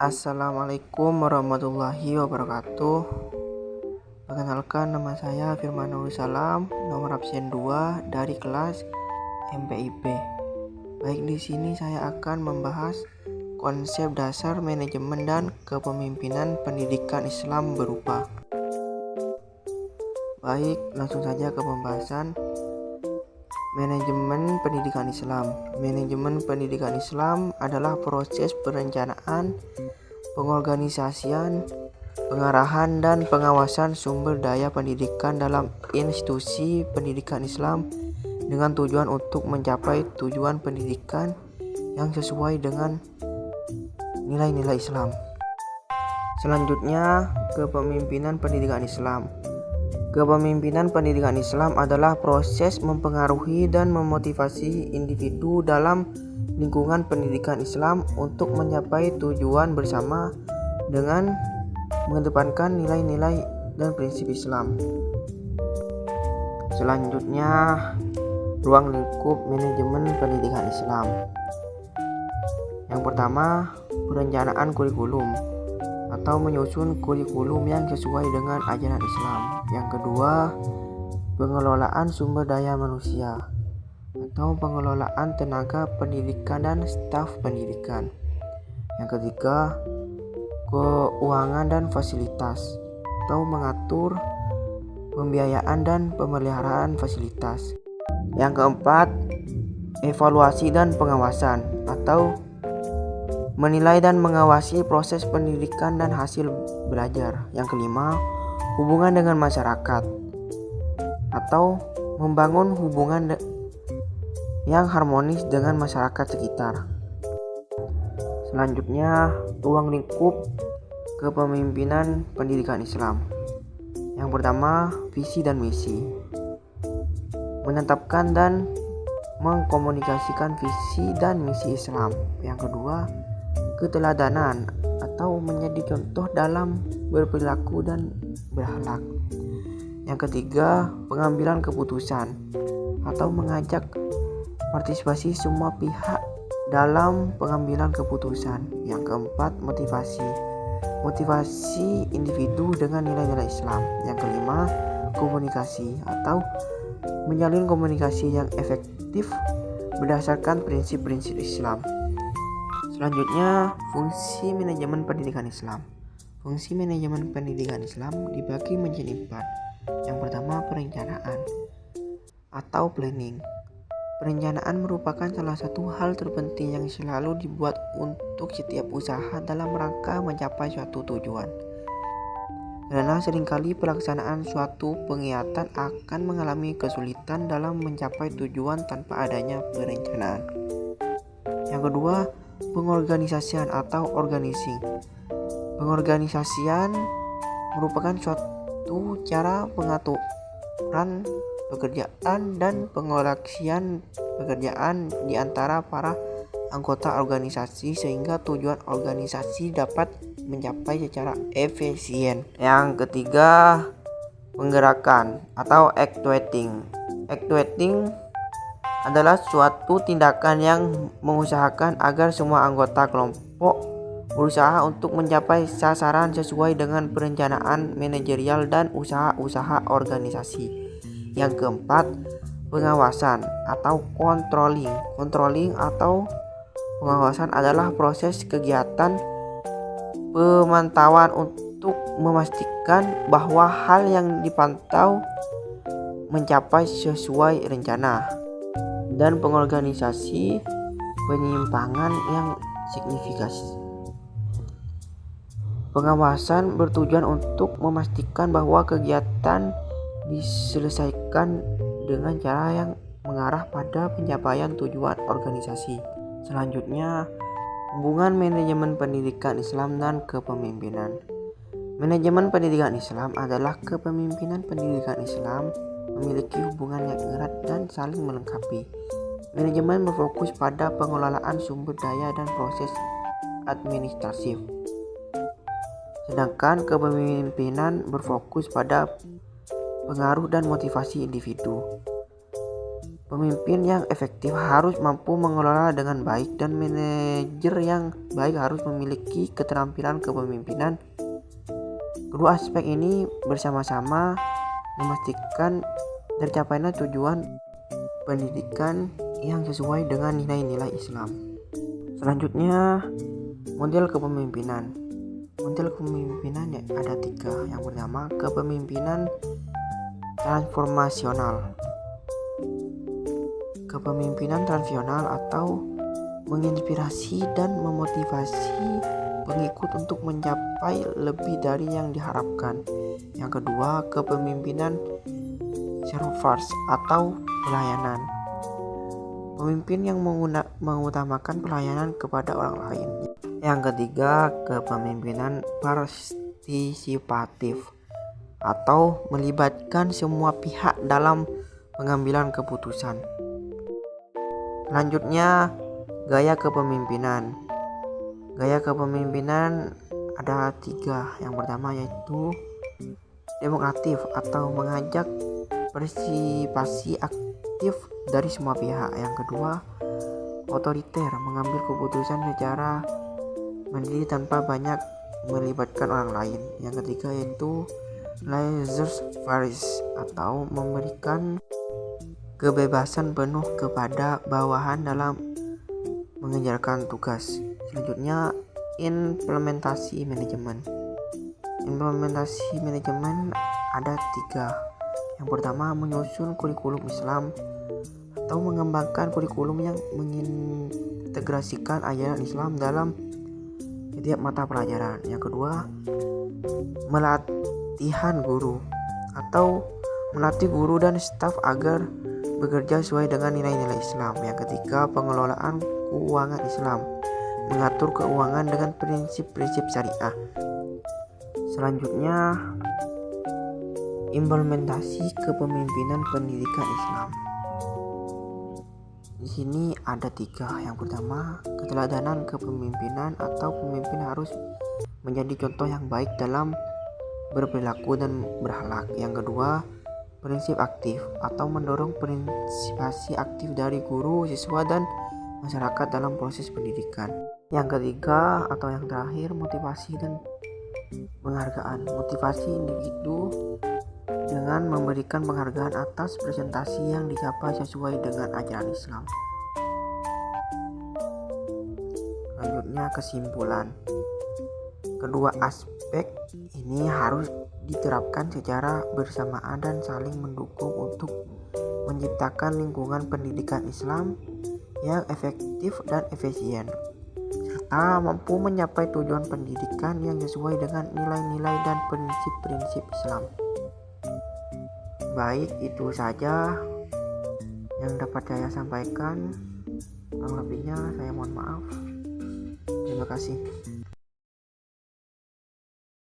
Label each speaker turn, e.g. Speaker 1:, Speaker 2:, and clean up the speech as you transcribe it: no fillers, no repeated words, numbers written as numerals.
Speaker 1: Assalamualaikum warahmatullahi wabarakatuh. Perkenalkan, nama saya Firman Nurul Salam, nomor absen 2 dari kelas MPIP. Baik, di sini saya akan membahas konsep dasar manajemen dan kepemimpinan pendidikan Islam berupa. Baik, langsung saja ke pembahasan. Manajemen pendidikan Islam. Manajemen pendidikan Islam adalah proses perencanaan, pengorganisasian, pengarahan, dan pengawasan sumber daya pendidikan dalam institusi pendidikan Islam dengan tujuan untuk mencapai tujuan pendidikan yang sesuai dengan nilai-nilai Islam. Selanjutnya, kepemimpinan pendidikan Islam. Kepemimpinan pendidikan Islam adalah proses mempengaruhi dan memotivasi individu dalam lingkungan pendidikan Islam untuk mencapai tujuan bersama dengan mengedepankan nilai-nilai dan prinsip Islam. Selanjutnya, ruang lingkup manajemen pendidikan Islam. Yang pertama, perencanaan kurikulum atau menyusun kurikulum yang sesuai dengan ajaran Islam. Yang kedua, pengelolaan sumber daya manusia atau pengelolaan tenaga pendidikan dan staf pendidikan. Yang ketiga, keuangan dan fasilitas atau mengatur pembiayaan dan pemeliharaan fasilitas. Yang keempat, evaluasi dan pengawasan atau menilai dan mengawasi proses pendidikan dan hasil belajar. Yang kelima, hubungan dengan masyarakat atau membangun hubungan yang harmonis dengan masyarakat sekitar. Selanjutnya, ruang lingkup kepemimpinan pendidikan Islam. Yang pertama, visi dan misi. Menetapkan dan mengkomunikasikan visi dan misi Islam. Yang kedua, keteladanan atau menjadi contoh dalam berperilaku dan berakhlak. Yang ketiga, pengambilan keputusan atau mengajak partisipasi semua pihak dalam pengambilan keputusan. Yang keempat, motivasi individu dengan nilai-nilai Islam. Yang kelima, komunikasi atau menjalin komunikasi yang efektif berdasarkan prinsip-prinsip Islam. Selanjutnya, fungsi manajemen pendidikan Islam. Fungsi manajemen pendidikan Islam dibagi menjadi 4. Yang pertama, perencanaan atau planning. Perencanaan merupakan salah satu hal terpenting yang selalu dibuat untuk setiap usaha dalam rangka mencapai suatu tujuan. Karena seringkali pelaksanaan suatu kegiatan akan mengalami kesulitan dalam mencapai tujuan tanpa adanya perencanaan. Yang kedua, pengorganisasian atau organizing. Pengorganisasian merupakan suatu cara pengaturan pekerjaan dan pengolaksian pekerjaan di antara para anggota organisasi sehingga tujuan organisasi dapat mencapai secara efisien. Yang ketiga, penggerakan atau actuating. Actuating adalah suatu tindakan yang mengusahakan agar semua anggota kelompok berusaha untuk mencapai sasaran sesuai dengan perencanaan manajerial dan usaha-usaha organisasi. Yang keempat, pengawasan atau controlling. Controlling atau pengawasan adalah proses kegiatan pemantauan untuk memastikan bahwa hal yang dipantau mencapai sesuai rencana dan pengorganisasi penyimpangan yang signifikan. Pengawasan bertujuan untuk memastikan bahwa kegiatan diselesaikan dengan cara yang mengarah pada pencapaian tujuan organisasi. Selanjutnya, hubungan manajemen pendidikan Islam dan kepemimpinan. Manajemen pendidikan Islam adalah kepemimpinan pendidikan Islam memiliki hubungan yang erat dan saling melengkapi. Manajemen berfokus pada pengelolaan sumber daya dan proses administratif, sedangkan kepemimpinan berfokus pada pengaruh dan motivasi individu. Pemimpin yang efektif harus mampu mengelola dengan baik, dan manajer yang baik harus memiliki keterampilan kepemimpinan. Kedua aspek ini bersama-sama memastikan tercapainya tujuan pendidikan yang sesuai dengan nilai-nilai Islam. Selanjutnya, model kepemimpinan. Model kepemimpinan ada 3. Yang pertama, kepemimpinan transformasional. Kepemimpinan transformasional atau menginspirasi dan memotivasi pengikut untuk mencapai lebih dari yang diharapkan. Yang kedua, kepemimpinan servers atau pelayanan. Pemimpin yang mengutamakan pelayanan kepada orang lain. Yang ketiga, kepemimpinan partisipatif atau melibatkan semua pihak dalam pengambilan keputusan. Selanjutnya, gaya kepemimpinan. Gaya kepemimpinan ada 3. Yang pertama yaitu demokratif atau mengajak partisipasi aktif dari semua pihak. Yang kedua, otoriter, mengambil keputusan secara mandiri tanpa banyak melibatkan orang lain. Yang ketiga yaitu laissez-faire atau memberikan kebebasan penuh kepada bawahan dalam mengerjakan tugas. Selanjutnya, implementasi manajemen. Implementasi manajemen ada 3. Yang pertama, menyusun kurikulum Islam atau mengembangkan kurikulum yang mengintegrasikan ajaran Islam dalam setiap mata pelajaran. Yang kedua, melatihan guru atau melatih guru dan staf agar bekerja sesuai dengan nilai-nilai Islam. Yang ketiga, pengelolaan keuangan Islam, mengatur keuangan dengan prinsip-prinsip syariah. Selanjutnya, implementasi kepemimpinan pendidikan Islam. Di sini ada 3. Yang pertama, keteladanan kepemimpinan atau pemimpin harus menjadi contoh yang baik dalam berperilaku dan berakhlak. Yang kedua, prinsip aktif atau mendorong partisipasi aktif dari guru, siswa, dan masyarakat dalam proses pendidikan. Yang ketiga atau yang terakhir, motivasi dan penghargaan. Motivasi individu dengan memberikan penghargaan atas presentasi yang dicapai sesuai dengan ajaran Islam. Selanjutnya, kesimpulan. Kedua aspek ini harus diterapkan secara bersamaan dan saling mendukung untuk menciptakan lingkungan pendidikan Islam yang efektif dan efisien, serta mampu mencapai tujuan pendidikan yang sesuai dengan nilai-nilai dan prinsip-prinsip Islam. Baik, itu saja yang dapat saya sampaikan. Kurang lebihnya saya mohon maaf. Terima kasih.